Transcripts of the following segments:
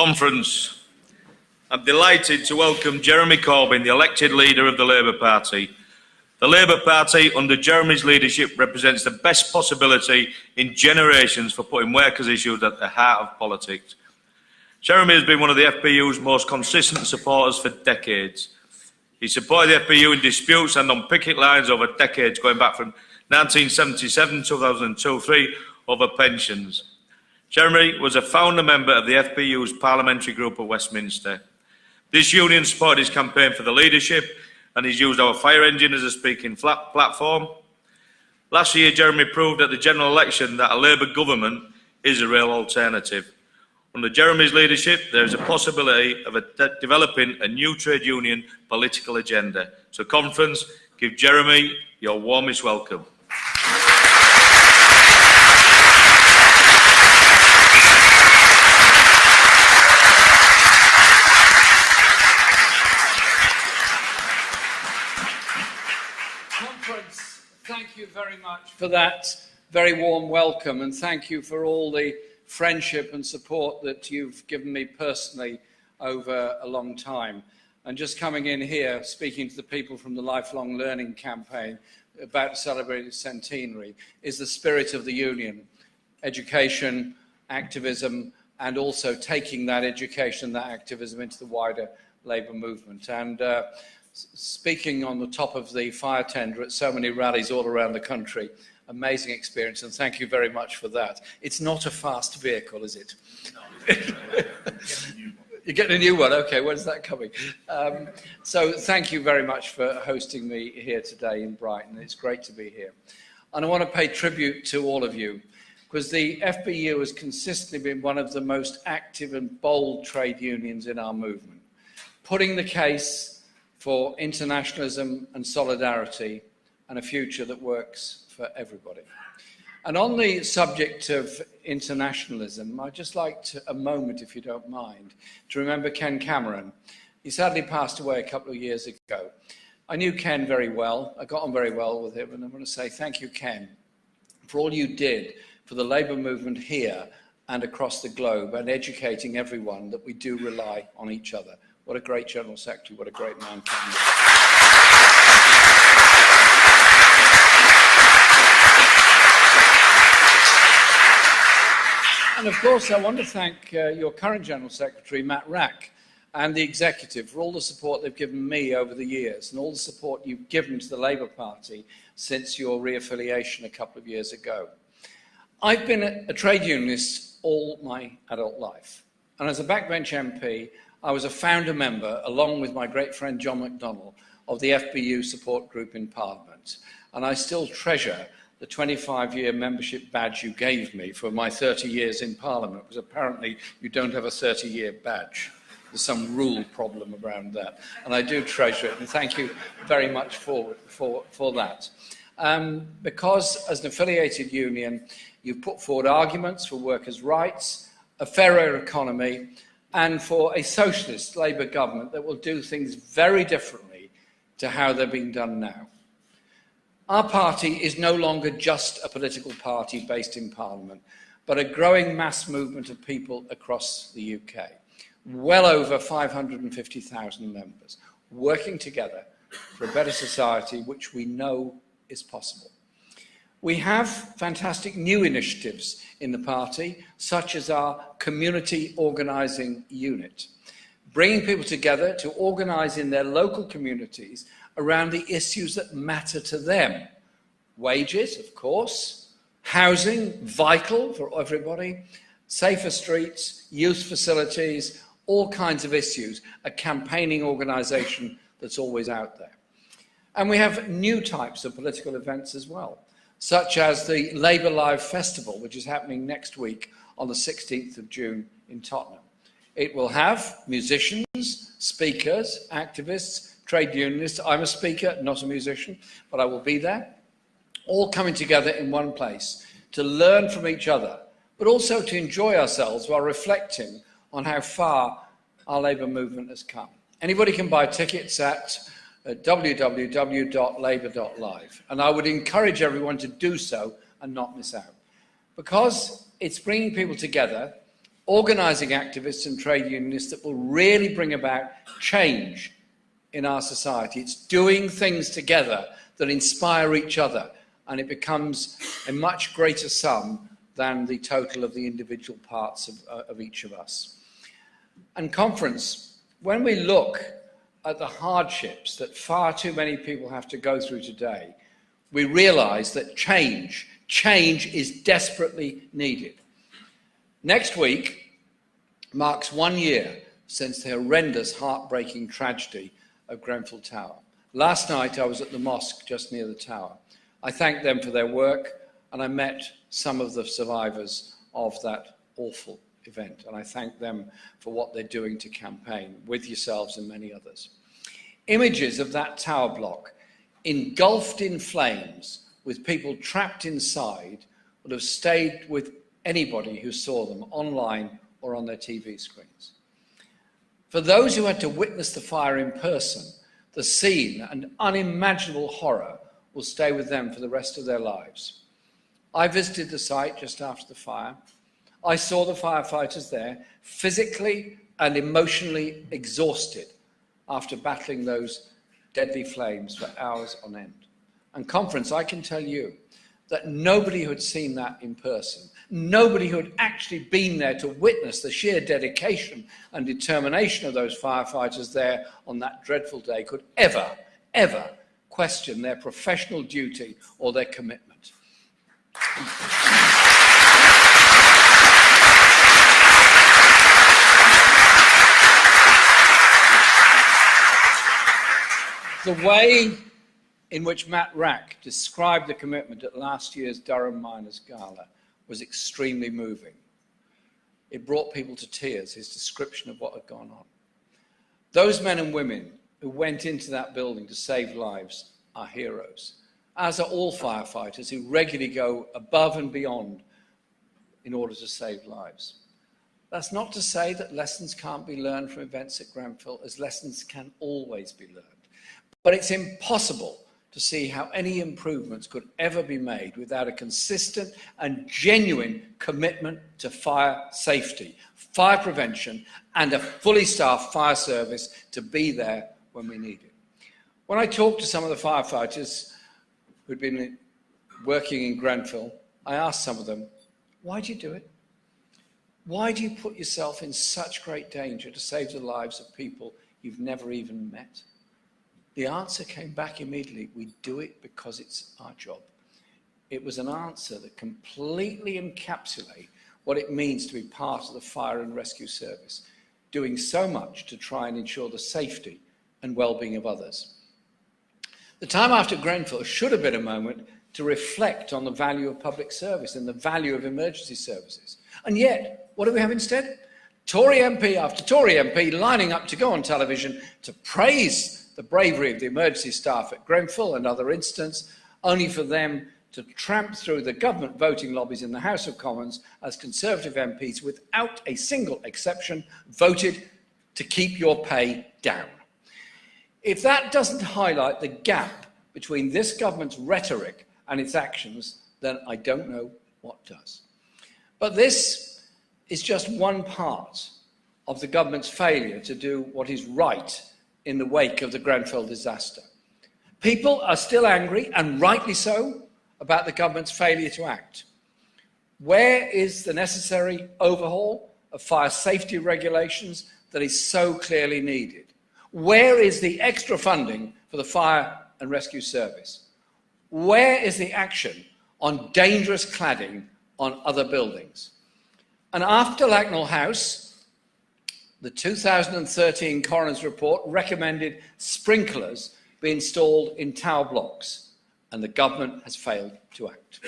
Conference. I'm delighted to welcome Jeremy Corbyn, the elected leader of the Labour Party. The Labour Party, under Jeremy's leadership, represents the best possibility in generations for putting workers' issues at the heart of politics. Jeremy has been one of the FBU's most consistent supporters for decades. He supported the FBU in disputes and on picket lines over decades, going back from 1977, 2002-03, over pensions. Jeremy was a founder member of the FBU's parliamentary group of Westminster. This union supported his campaign for the leadership, and he's used our fire engine as a speaking platform. Last year, Jeremy proved at the general election that a Labour government is a real alternative. Under Jeremy's leadership, there is a possibility of developing a new trade union political agenda. So, Conference, give Jeremy your warmest welcome. Conference, thank you very much for that very warm welcome, and thank you for all the friendship and support that you've given me personally over a long time. And just coming in here, speaking to the people from the Lifelong Learning Campaign about to celebrate its centenary, is the spirit of the union. Education, activism, and also taking that education, that activism into the wider Labour movement. And speaking on the top of the fire tender at so many rallies all around the country, amazing experience, and thank you very much for that. It's not a fast vehicle, is it? No. You're getting a new one. Okay, when's that coming? So thank you very much for hosting me here today in Brighton. It's great to be here. And I want to pay tribute to all of you, because the FBU has consistently been one of the most active and bold trade unions in our movement, putting the case for internationalism and solidarity and a future that works for everybody. And on the subject of internationalism, I'd just like to, a moment, if you don't mind, to remember Ken Cameron. He sadly passed away a couple of years ago. I knew Ken very well. I got on very well with him, and I want to say thank you, Ken, for all you did for the Labour movement here and across the globe, and educating everyone that we do rely on each other. What a great General Secretary, what a great man Ken was. And of course, I want to thank your current General Secretary, Matt Rack, and the executive for all the support they've given me over the years and all the support you've given to the Labour Party since your re-affiliation a couple of years ago. I've been a trade unionist all my adult life. And as a backbench MP, I was a founder member, along with my great friend John McDonnell, of the FBU support group in Parliament. And I still treasure the 25-year membership badge you gave me for my 30 years in Parliament, because apparently you don't have a 30-year badge. There's some rule problem around that. And I do treasure it, and thank you very much for that. Because as an affiliated union, you've put forward arguments for workers' rights, a fairer economy, and for a socialist Labour government that will do things very differently to how they're being done now. Our party is no longer just a political party based in Parliament, but a growing mass movement of people across the UK. Well over 550,000 members working together for a better society, which we know is possible. We have fantastic new initiatives in the party, such as our community organising unit, bringing people together to organise in their local communities around the issues that matter to them. Wages, of course, housing, vital for everybody, safer streets, youth facilities, all kinds of issues, a campaigning organisation that's always out there. And we have new types of political events as well, such as the Labour Live Festival, which is happening next week on the 16th of June in Tottenham. It will have musicians, speakers, activists, trade unionists. I'm a speaker, not a musician, but I will be there, all coming together in one place to learn from each other, but also to enjoy ourselves while reflecting on how far our Labour movement has come. Anybody can buy tickets at www.labour.live, and I would encourage everyone to do so and not miss out, because it's bringing people together, organising activists and trade unionists that will really bring about change in our society. It's doing things together that inspire each other, and it becomes a much greater sum than the total of the individual parts of each of us. And conference, when we look at the hardships that far too many people have to go through today, we realise that change is desperately needed. Next week marks 1 year since the horrendous, heartbreaking tragedy of Grenfell Tower. Last night I was at the mosque just near the tower. I thanked them for their work, and I met some of the survivors of that awful event, and I thank them for what they're doing to campaign with yourselves and many others. Images of that tower block engulfed in flames with people trapped inside would have stayed with anybody who saw them online or on their TV screens. For those who had to witness the fire in person, the scene and unimaginable horror will stay with them for the rest of their lives. I visited the site just after the fire. I saw the firefighters there, physically and emotionally exhausted after battling those deadly flames for hours on end. And conference, I can tell you that nobody who had seen that in person, nobody who had actually been there to witness the sheer dedication and determination of those firefighters there on that dreadful day could ever question their professional duty or their commitment. The way in which Matt Rack described the commitment at last year's Durham Miners' Gala was extremely moving. It brought people to tears, his description of what had gone on. Those men and women who went into that building to save lives are heroes, as are all firefighters who regularly go above and beyond in order to save lives. That's not to say that lessons can't be learned from events at Grenfell, as lessons can always be learned. But it's impossible to see how any improvements could ever be made without a consistent and genuine commitment to fire safety, fire prevention, and a fully staffed fire service to be there when we need it. When I talked to some of the firefighters who'd been working in Grenfell, I asked some of them, why do you do it? Why do you put yourself in such great danger to save the lives of people you've never even met? The answer came back immediately. We do it because it's our job. It was an answer that completely encapsulated what it means to be part of the fire and rescue service, doing so much to try and ensure the safety and well-being of others. The time after Grenfell should have been a moment to reflect on the value of public service and the value of emergency services. And yet, what do we have instead? Tory MP after Tory MP lining up to go on television to praise the bravery of the emergency staff at Grenfell and other incidents, only for them to tramp through the government voting lobbies in the House of Commons as Conservative MPs, without a single exception, voted to keep your pay down. If that doesn't highlight the gap between this government's rhetoric and its actions, then I don't know what does. But this is just one part of the government's failure to do what is right in the wake of the Grenfell disaster. People are still angry, and rightly so, about the government's failure to act. Where is the necessary overhaul of fire safety regulations that is so clearly needed? Where is the extra funding for the fire and rescue service? Where is the action on dangerous cladding on other buildings? And after Lacknell House, the 2013 coroner's report recommended sprinklers be installed in tower blocks, and the government has failed to act.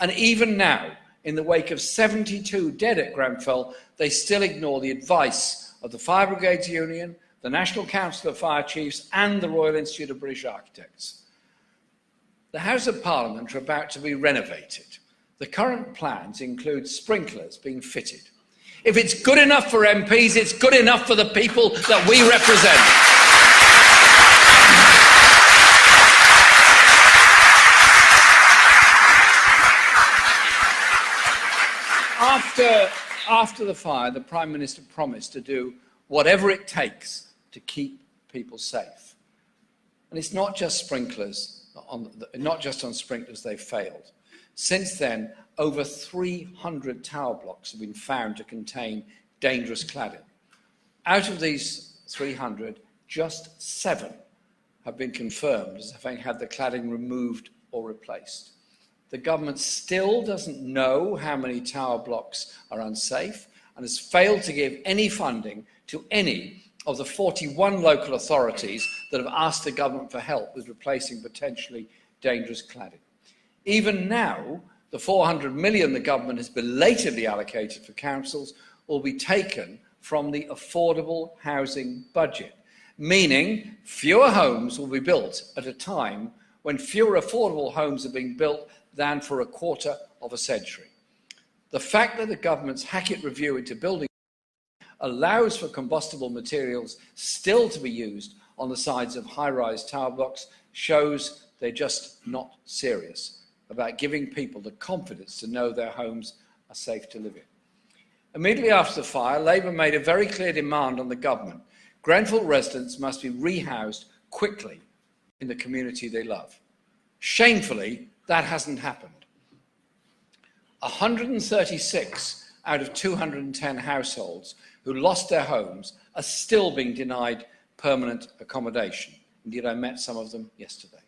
And even now, in the wake of 72 dead at Grenfell, they still ignore the advice of the Fire Brigades Union, the National Council of Fire Chiefs, and the Royal Institute of British Architects. The House of Parliament are about to be renovated. The current plans include sprinklers being fitted. If it's good enough for MPs, it's good enough for the people that we represent. after the fire, the Prime Minister promised to do whatever it takes to keep people safe. And it's not just sprinklers, not just on sprinklers they've failed. Since then, over 300 tower blocks have been found to contain dangerous cladding. Out of these 300, just 7 have been confirmed as having had the cladding removed or replaced. The government still doesn't know how many tower blocks are unsafe and has failed to give any funding to any of the 41 local authorities that have asked the government for help with replacing potentially dangerous cladding. Even now, the 400 million the government has belatedly allocated for councils will be taken from the affordable housing budget, meaning fewer homes will be built at a time when fewer affordable homes are being built than for a quarter of a century. The fact that the government's Hackett review into building allows for combustible materials still to be used on the sides of high-rise tower blocks shows they're just not serious about giving people the confidence to know their homes are safe to live in. Immediately after the fire, Labour made a very clear demand on the government. Grenfell residents must be rehoused quickly in the community they love. Shamefully, that hasn't happened. 136 out of 210 households who lost their homes are still being denied permanent accommodation. Indeed, I met some of them yesterday.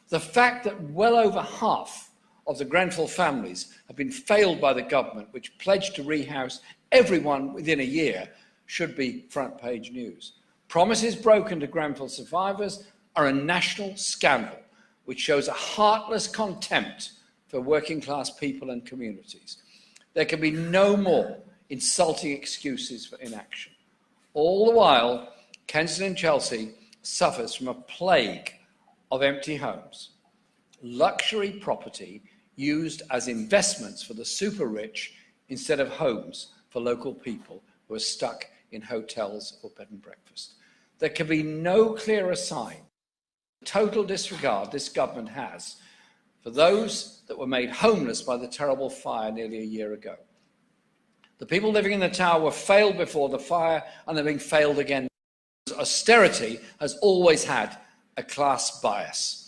The fact that well over half of the Grenfell families have been failed by the government, which pledged to rehouse everyone within a year, should be front-page news. Promises broken to Grenfell survivors are a national scandal, which shows a heartless contempt for working-class people and communities. There can be no more insulting excuses for inaction. All the while, Kensington and Chelsea suffers from a plague of empty homes, luxury property used as investments for the super rich instead of homes for local people who are stuck in hotels or bed and breakfast. There can be no clearer sign of the total disregard this government has for those that were made homeless by the terrible fire nearly a year ago. The people living in the tower were failed before the fire and they're being failed again. Austerity has always had a class bias.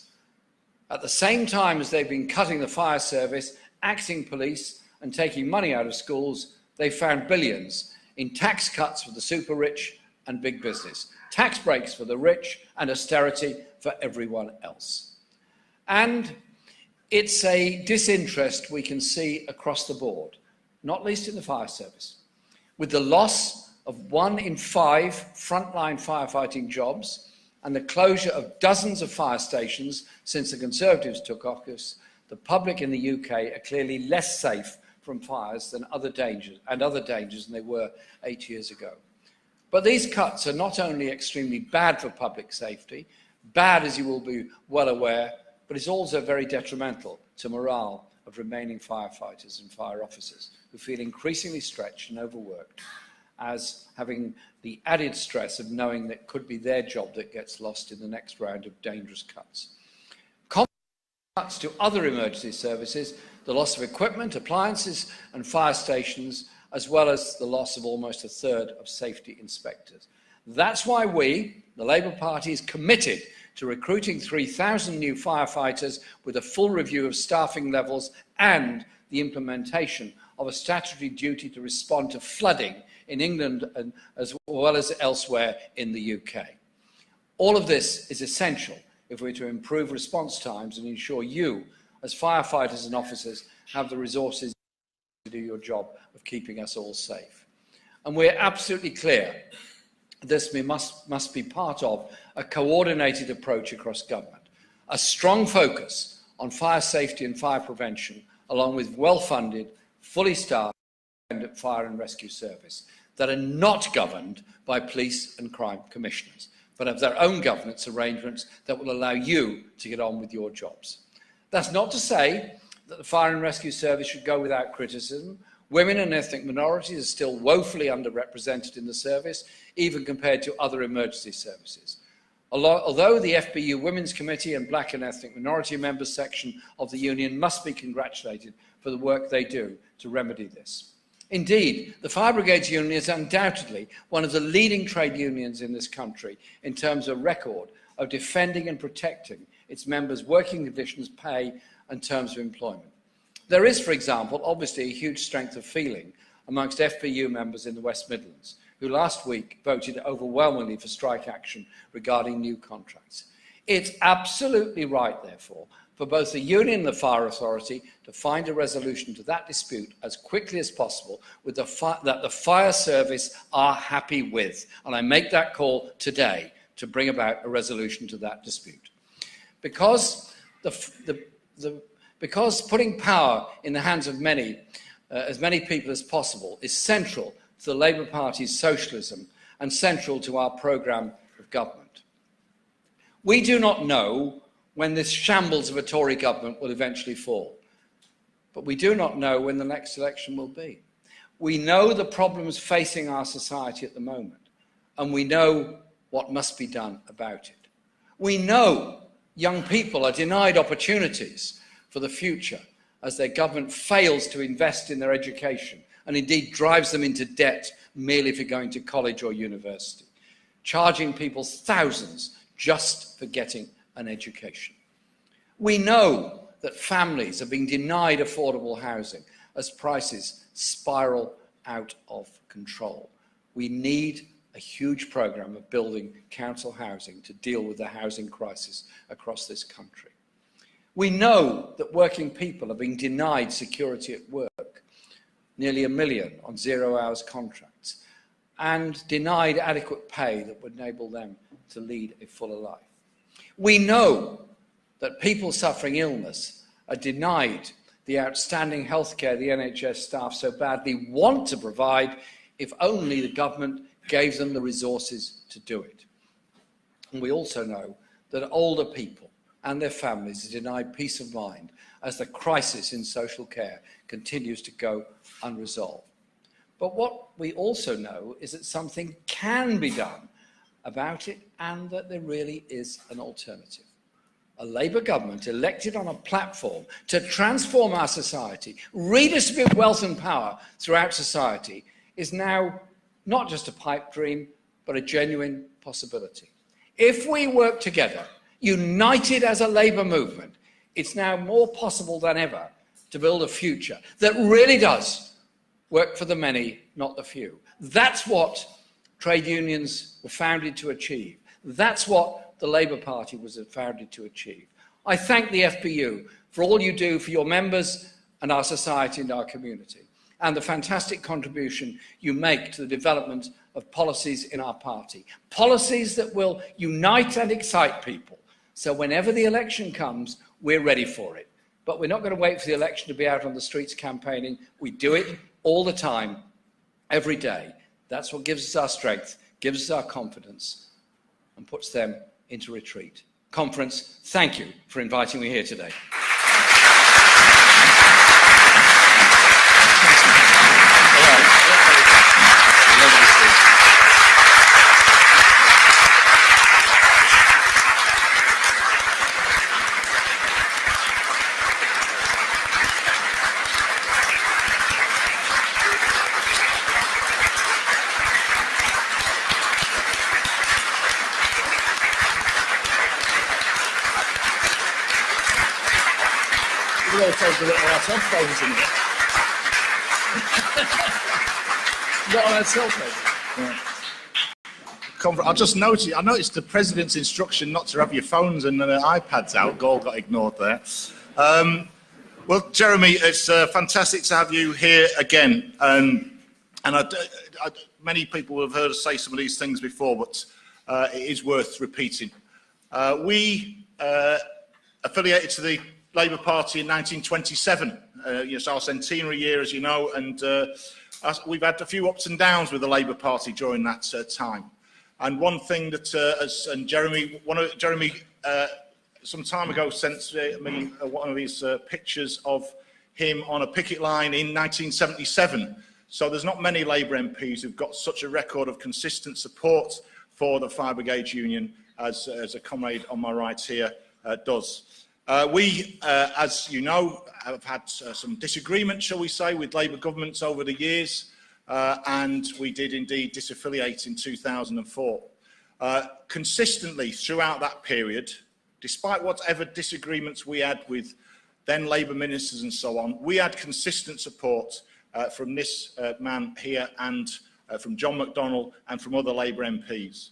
At the same time as they've been cutting the fire service, axing police and taking money out of schools, they found billions in tax cuts for the super rich and big business, tax breaks for the rich and austerity for everyone else. And it's a disinterest we can see across the board, not least in the fire service. With the loss of 1 in 5 frontline firefighting jobs and the closure of dozens of fire stations since the Conservatives took office, the public in the UK are clearly less safe from fires than other dangers than they were 8 years ago. But these cuts are not only extremely bad for public safety, bad as you will be well aware, but it's also very detrimental to morale of remaining firefighters and fire officers who feel increasingly stretched and overworked, as having the added stress of knowing that it could be their job that gets lost in the next round of dangerous cuts. Cuts to other emergency services, the loss of equipment, appliances and fire stations, as well as the loss of almost a third of safety inspectors. That's why we, the Labour Party, is committed to recruiting 3,000 new firefighters with a full review of staffing levels and the implementation of a statutory duty to respond to flooding in England and as well as elsewhere in the UK. All of this is essential if we're to improve response times and ensure you, as firefighters and officers, have the resources to do your job of keeping us all safe. And we're absolutely clear this must be part of a coordinated approach across government, a strong focus on fire safety and fire prevention, along with well-funded, fully staffed fire and rescue service that are not governed by police and crime commissioners, but have their own governance arrangements that will allow you to get on with your jobs. That's not to say that the fire and rescue service should go without criticism. Women and ethnic minorities are still woefully underrepresented in the service, even compared to other emergency services. Although the FBU Women's Committee and Black and Ethnic Minority Members section of the Union must be congratulated for the work they do to remedy this. Indeed, the Fire Brigades Union is undoubtedly one of the leading trade unions in this country in terms of record of defending and protecting its members' working conditions, pay and terms of employment. There is, for example, obviously a huge strength of feeling amongst FBU members in the West Midlands, who last week voted overwhelmingly for strike action regarding new contracts. It's absolutely right, therefore, for both the union and the Fire Authority to find a resolution to that dispute as quickly as possible that the Fire Service are happy with. And I make that call today to bring about a resolution to that dispute. Because putting power in the hands of as many people as possible is central to the Labour Party's socialism and central to our programme of government. We do not know when this shambles of a Tory government will eventually fall, but we do not know when the next election will be. We know the problems facing our society at the moment, and we know what must be done about it. We know young people are denied opportunities for the future as their government fails to invest in their education and indeed drives them into debt merely for going to college or university, charging people thousands just for getting an education. We know that families are being denied affordable housing as prices spiral out of control. We need a huge programme of building council housing to deal with the housing crisis across this country. We know that working people are being denied security at work, nearly 1 million on 0-hours contracts, and denied adequate pay that would enable them to lead a fuller life. We know that people suffering illness are denied the outstanding healthcare the NHS staff so badly want to provide if only the government gave them the resources to do it. And we also know that older people and their families are denied peace of mind as the crisis in social care continues to go unresolved. But what we also know is that something can be done about it and that there really is an alternative. A Labour government elected on a platform to transform our society, redistribute wealth and power throughout society, is now not just a pipe dream, but a genuine possibility. If we work together, united as a Labour movement, it's now more possible than ever to build a future that really does work for the many, not the few. That's what trade unions were founded to achieve. That's what the Labour Party was founded to achieve. I thank the FBU for all you do for your members and our society and our community, and the fantastic contribution you make to the development of policies in our party. Policies that will unite and excite people, so whenever the election comes, we're ready for it. But we're not going to wait for the election to be out on the streets campaigning. We do it all the time, every day. That's what gives us our strength, gives us our confidence, and puts them into retreat. Conference, thank you for inviting me here today. Take a little of our cell phones in there. Got on our cell phone. I just noticed. I noticed the president's instruction not to have your phones and iPads out. All got ignored there. Well, Jeremy, it's fantastic to have you here again. And many people have heard us say some of these things before, but it is worth repeating. We affiliated to the Labour Party in 1927. It's our centenary year, as you know, and we've had a few ups and downs with the Labour Party during that time. And one thing that, Jeremy, some time ago sent me one of these pictures of him on a picket line in 1977. So there's not many Labour MPs who've got such a record of consistent support for the Fire Brigades Union as a comrade on my right here does. As you know, have had some disagreement, shall we say, with Labour governments over the years, and we did indeed disaffiliate in 2004. Consistently throughout that period, despite whatever disagreements we had with then Labour ministers and so on, we had consistent support from this man here and from John McDonnell and from other Labour MPs.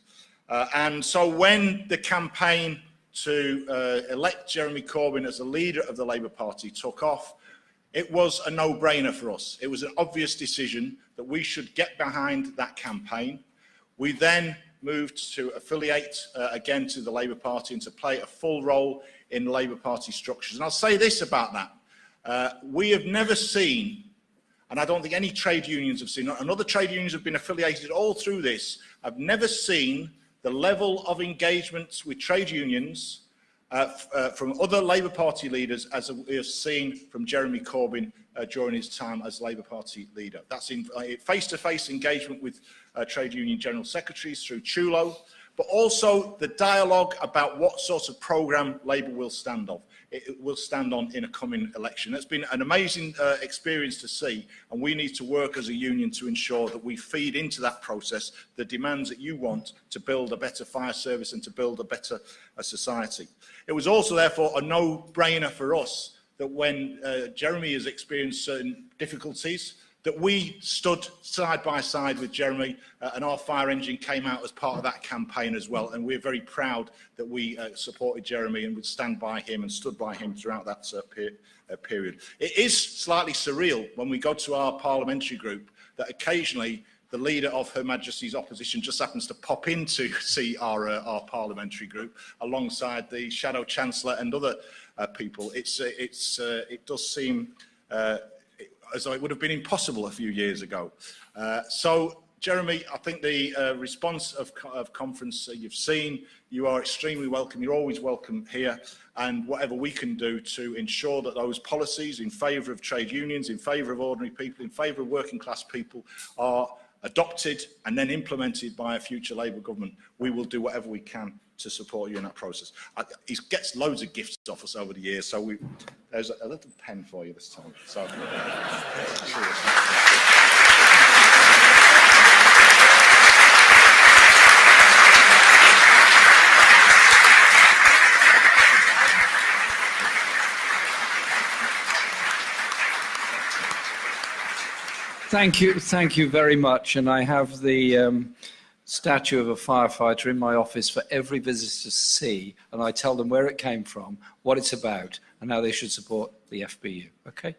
And so when the campaign to elect Jeremy Corbyn as the leader of the Labour Party took off, it was a no-brainer for us. It was an obvious decision that we should get behind that campaign. We then moved to affiliate again to the Labour Party and to play a full role in Labour Party structures. And I'll say this about that. We have never seen, and I don't think any trade unions have seen, and other trade unions have been affiliated all through this, I've never seen the level of engagement with trade unions from other Labour Party leaders as we have seen from Jeremy Corbyn during his time as Labour Party leader. That's in face-to-face engagement with trade union general secretaries through Chulo, but also the dialogue about what sort of programme Labour will stand on. It will stand on in a coming election. It's been an amazing experience to see, and we need to work as a union to ensure that we feed into that process the demands that you want to build a better fire service and to build a better society. It was also, therefore, a no-brainer for us that when Jeremy has experienced certain difficulties, that we stood side by side with Jeremy and our fire engine came out as part of that campaign as well. And we're very proud that we supported Jeremy and would stand by him and stood by him throughout that period. It is slightly surreal when we go to our parliamentary group that occasionally the leader of Her Majesty's opposition just happens to pop in to see our parliamentary group alongside the Shadow Chancellor and other people. It does seem as though it would have been impossible a few years ago. So, Jeremy, I think the response of conference you've seen, you are extremely welcome. You're always welcome here. And whatever we can do to ensure that those policies in favour of trade unions, in favour of ordinary people, in favour of working class people are adopted and then implemented by a future Labour government, we will do whatever we can to support you in that process. He gets loads of gifts off us over the years, so there's a little pen for you this time. So, Thank you very much. And I have the statue of a firefighter in my office for every visitor to see, and I tell them where it came from, what it's about, and how they should support the FBU. Okay?